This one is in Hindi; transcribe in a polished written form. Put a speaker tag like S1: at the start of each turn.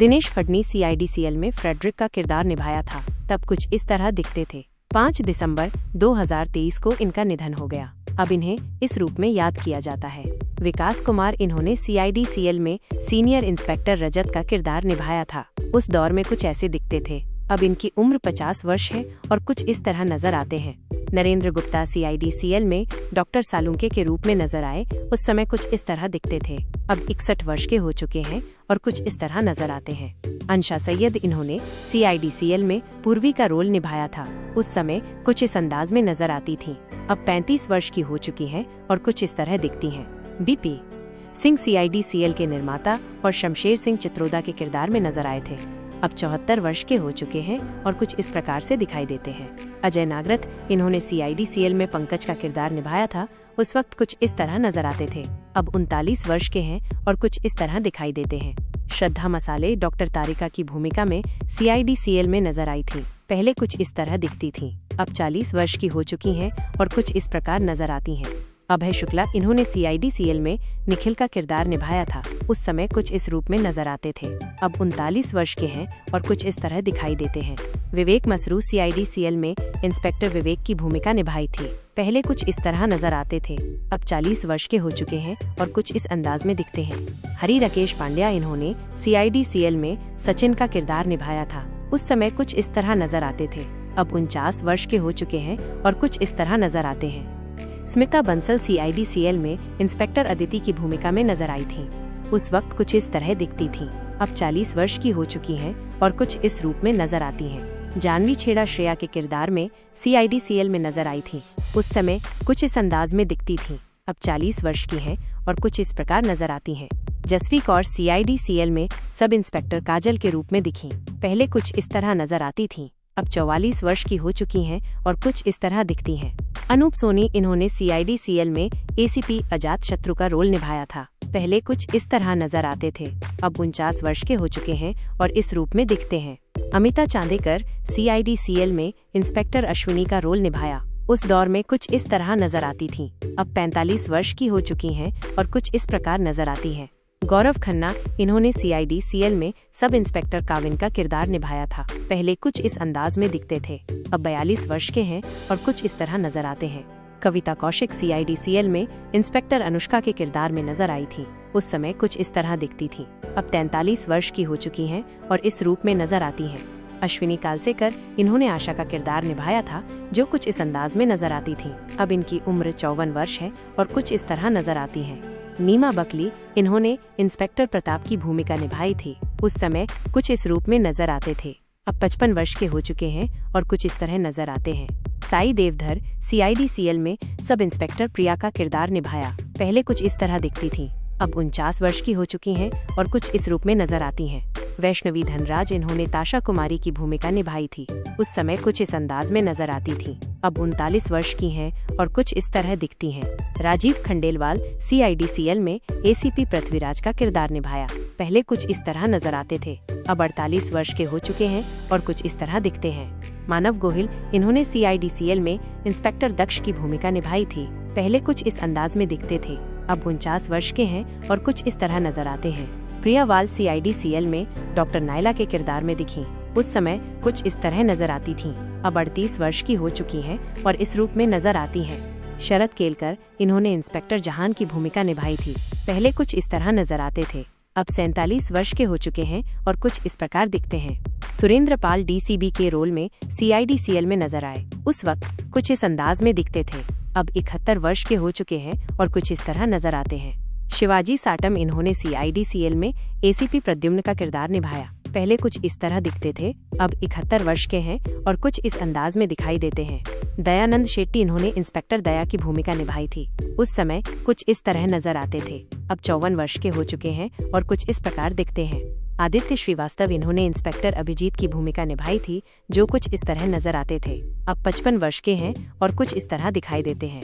S1: दिनेश फडनी CIDCL में फ्रेडरिक का किरदार निभाया था, तब कुछ इस तरह दिखते थे। 5 दिसंबर 2023 को इनका निधन हो गया। अब इन्हें इस रूप में याद किया जाता है। विकास कुमार, इन्होंने CIDCL में सीनियर इंस्पेक्टर रजत का किरदार निभाया था। उस दौर में कुछ ऐसे दिखते थे। अब इनकी उम्र 50 वर्ष है और कुछ इस तरह नजर आते हैं। नरेंद्र गुप्ता CIDCL में डॉक्टर सालुंके के रूप में नजर आए, उस समय कुछ इस तरह दिखते थे। अब 61 वर्ष के हो चुके हैं और कुछ इस तरह नजर आते हैं। अंशा सैयद, इन्होंने CIDCL में पूर्वी का रोल निभाया था, उस समय कुछ इस अंदाज में नजर आती थी। अब 35 वर्ष की हो चुकी हैं और कुछ इस तरह दिखती हैं। BP सिंह CIDCL के निर्माता और शमशेर सिंह चित्रोदा के किरदार में नजर आए थे। अब 74 वर्ष के हो चुके हैं और कुछ इस प्रकार से दिखाई देते हैं। अजय नागरथ, इन्होंने CIDCL में पंकज का किरदार निभाया था, उस वक्त कुछ इस तरह नजर आते थे। अब 39 वर्ष के हैं और कुछ इस तरह दिखाई देते हैं। श्रद्धा मसाले डॉक्टर तारिका की भूमिका में CIDCL में नजर आई थी, पहले कुछ इस तरह दिखती थी। अब 40 वर्ष की हो चुकी हैं और कुछ इस प्रकार नजर आती हैं। अभय शुक्ला, इन्होंने CIDCL में निखिल का किरदार निभाया था, उस समय कुछ इस रूप में नजर आते थे। अब 39 वर्ष के हैं और कुछ इस तरह दिखाई देते हैं। विवेक मसरू CIDCL में इंस्पेक्टर विवेक की भूमिका निभाई थी, पहले कुछ इस तरह नजर आते थे। अब 40 वर्ष के हो चुके हैं और कुछ इस अंदाज में दिखते हैं। हरि राकेश पांड्या, इन्होंने CIDCL में सचिन का किरदार निभाया था, उस समय कुछ इस तरह नजर आते थे। अब 49 वर्ष के हो चुके हैं और कुछ इस तरह नजर आते हैं। स्मिता बंसल CIDCL में इंस्पेक्टर अदिति की भूमिका में नजर आई थी, उस वक्त कुछ इस तरह दिखती थी। अब 40 वर्ष की हो चुकी हैं और कुछ इस रूप में नजर आती हैं। जानवी छेड़ा श्रेया के किरदार में CIDCL में नजर आई थी, उस समय कुछ इस अंदाज में दिखती थी। अब 40 वर्ष की हैं और कुछ इस प्रकार नजर आती हैं। जसवी कौर CIDCL में सब इंस्पेक्टर काजल के रूप में दिखी, पहले कुछ इस तरह नजर आती थी। अब 44 वर्ष की हो चुकी हैं और कुछ इस तरह दिखती हैं। अनूप सोनी, इन्होंने CIDCL में ACP अजात शत्रु का रोल निभाया था, पहले कुछ इस तरह नजर आते थे। अब 49 वर्ष के हो चुके हैं और इस रूप में दिखते हैं। अमिता चांदेकर CIDCL में इंस्पेक्टर अश्विनी का रोल निभाया, उस दौर में कुछ इस तरह नजर आती थी। अब 45 वर्ष की हो चुकी हैं और कुछ इस प्रकार नजर आती हैं। गौरव खन्ना, इन्होंने CIDCL में सब इंस्पेक्टर काविन का किरदार निभाया था, पहले कुछ इस अंदाज में दिखते थे। अब 42 वर्ष के हैं और कुछ इस तरह नजर आते हैं। कविता कौशिक CIDCL में इंस्पेक्टर अनुष्का के किरदार में नजर आई थी, उस समय कुछ इस तरह दिखती थी। अब 43 वर्ष की हो चुकी हैं और इस रूप में नजर आती हैं। अश्विनी कालसेकर, इन्होंने आशा का किरदार निभाया था, जो कुछ इस अंदाज में नजर आती थी। अब इनकी उम्र 54 वर्ष है और कुछ इस तरह नजर आती हैं। नीमा बकली, इन्होंने इंस्पेक्टर प्रताप की भूमिका निभाई थी, उस समय कुछ इस रूप में नजर आते थे। अब 55 वर्ष के हो चुके हैं और कुछ इस तरह नजर आते हैं। साई देवधर CIDCL में सब इंस्पेक्टर प्रिया का किरदार निभाया, पहले कुछ इस तरह दिखती थी। अब 49 वर्ष की हो चुकी हैं और कुछ इस रूप में नजर आती हैं। वैष्णवी धनराज, इन्होंने ताशा कुमारी की भूमिका निभाई थी, उस समय कुछ इस अंदाज में नजर आती थी। अब 39 वर्ष की हैं और कुछ इस तरह दिखती हैं। राजीव खंडेलवाल CIDCL में ACP पृथ्वीराज का किरदार निभाया, पहले कुछ इस तरह नजर आते थे। अब 48 वर्ष के हो चुके हैं और कुछ इस तरह दिखते हैं। मानव गोहिल, इन्होंने CIDCL में इंस्पेक्टर दक्ष की भूमिका निभाई थी, पहले कुछ इस अंदाज में दिखते थे। अब 49 वर्ष के हैं और कुछ इस तरह नजर आते हैं। प्रिया वाल CIDCL में डॉक्टर नायला के किरदार में दिखी, उस समय कुछ इस तरह नजर आती थीं। अब 38 वर्ष की हो चुकी हैं और इस रूप में नजर आती हैं। शरद केलकर, इन्होंने इंस्पेक्टर जहान की भूमिका निभाई थी, पहले कुछ इस तरह नजर आते थे। अब 47 वर्ष के हो चुके हैं और कुछ इस प्रकार दिखते हैं। सुरेंद्र पाल DCB के रोल में CIDCL में नजर आए, उस वक्त कुछ इस अंदाज में दिखते थे। अब 71 वर्ष के हो चुके हैं और कुछ इस तरह नजर आते हैं। शिवाजी साटम, इन्होंने CIDCL में ACP प्रद्युम्न का किरदार निभाया, पहले कुछ इस तरह दिखते थे। अब 71 वर्ष के हैं और कुछ इस अंदाज में दिखाई देते हैं। दयानंद शेट्टी, इन्होंने इंस्पेक्टर दया की भूमिका निभाई थी, उस समय कुछ इस तरह नजर आते थे। अब 54 वर्ष के हो चुके हैं और कुछ इस प्रकार दिखते हैं। आदित्य श्रीवास्तव, इन्होंने इंस्पेक्टर अभिजीत की भूमिका निभाई थी, जो कुछ इस तरह नजर आते थे। अब 55 वर्ष के हैं और कुछ इस तरह दिखाई देते हैं।